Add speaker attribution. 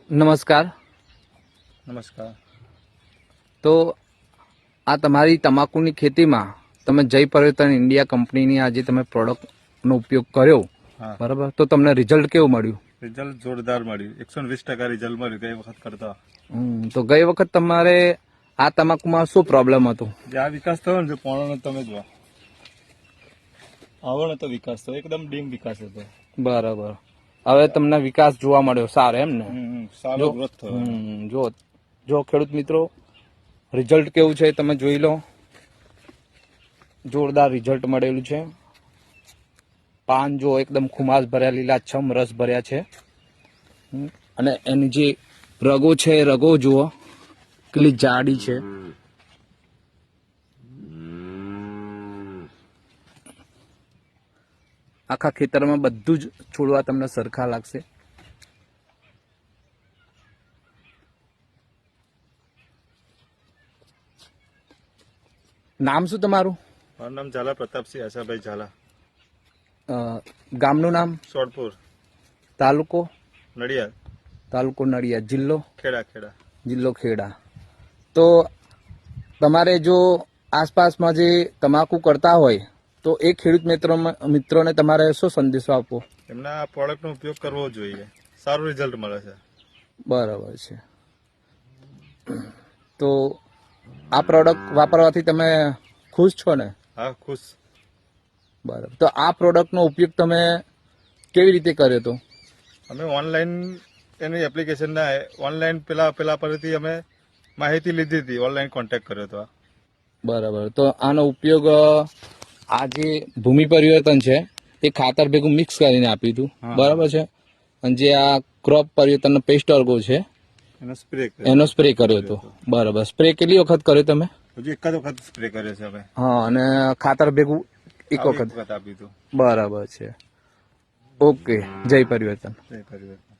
Speaker 1: નમસ્કાર.
Speaker 2: નમસ્કાર.
Speaker 1: તો આ તમારી તમાકુની ખેતીમાં તમે જય પરિવર્તન ઇન્ડિયા કંપનીની આજે તમે પ્રોડક્ટનો ઉપયોગ કર્યો,
Speaker 2: હા,
Speaker 1: બરાબર? તો તમને રિઝલ્ટ કેવું મળ્યું?
Speaker 2: રિઝલ્ટ જોરદાર મળ્યું. 120% રિઝલ્ટ મળ્યું ગઈ વખત કરતા.
Speaker 1: તો ગઈ વખત તમારે આ તમાકુમાં શું પ્રોબ્લેમ હતો?
Speaker 2: જે આ વિકાસ થયો ને, પોણો તમે જો આવો ને તો વિકાસ થયો, એકદમ ડીમ વિકાસ હતો.
Speaker 1: બરાબર. હવે તમને વિકાસ જોવા મળ્યો સારો, એમ ને?
Speaker 2: સારો ગ્રોથ થયો.
Speaker 1: જો ખેડૂત મિત્રો, રિઝલ્ટ કેવું છે તમે જોઈ લો. જોરદાર રિઝલ્ટ મળેલું છે. પાન જો એકદમ ખુમાસ ભર્યા, લીલાછમ રસ ભર્યા છે. અને એની જે રગો છે, રગો જુઓ કેટલી જાડી છે. આખા ખેતરમાં બધું જ છોડવા તમને સરખા લાગશે. નામ શું તમારું?
Speaker 2: મારું નામ ઝાલા પ્રતાપસિંહ આશાભાઈ ઝાલા.
Speaker 1: ગામનું નામ?
Speaker 2: સોડપુર.
Speaker 1: તાલુકો?
Speaker 2: નડિયાદ.
Speaker 1: તાલુકો નડિયાદ. જિલ્લો?
Speaker 2: ખેડા.
Speaker 1: જિલ્લો ખેડા. તો તમારે જો આસપાસમાં જે તમાકુ કરતા હોય તો એ ખેડૂત મિત્રોને તમારે શું સંદેશો આપો?
Speaker 2: એમના પ્રોડક્ટનો ઉપયોગ કરવો જોઈએ, સારું રિઝલ્ટ મળે છે.
Speaker 1: બરાબર છે. તો આ પ્રોડક્ટ વાપરવાથી તમે ખુશ છો ને?
Speaker 2: હા, ખુશ.
Speaker 1: બરાબર. તો આ પ્રોડક્ટનો ઉપયોગ તમે કેવી રીતે કર્યો હતો?
Speaker 2: અમે ઓનલાઈન એની એપ્લિકેશનના ઓનલાઈન પેલા પરથી અમે માહિતી લીધી હતી, ઓનલાઈન કોન્ટેક્ટ કર્યો હતો.
Speaker 1: બરાબર. તો આનો ઉપયોગ આ જે ભૂમિ પરિવર્તન છે તે ખાતર ભેગું મિક્સ કરીને આપ્યું હતું, બરાબર છે? અને જે આ ક્રોપ પરિવર્તનનો પેસ્ટ ઓર્ગો છે એનો સ્પ્રે કર્યો હતો, બરાબર. સ્પ્રે કેટલી વખત કર્યો તમે?
Speaker 2: હજુ એક જ વખત સ્પ્રે કર્યો છે અમે.
Speaker 1: હા, અને ખાતર ભેગું એક વખત
Speaker 2: આપ્યું હતું.
Speaker 1: બરાબર છે. ઓકે. જય પરિવર્તન.
Speaker 2: જય પરિવર્તન.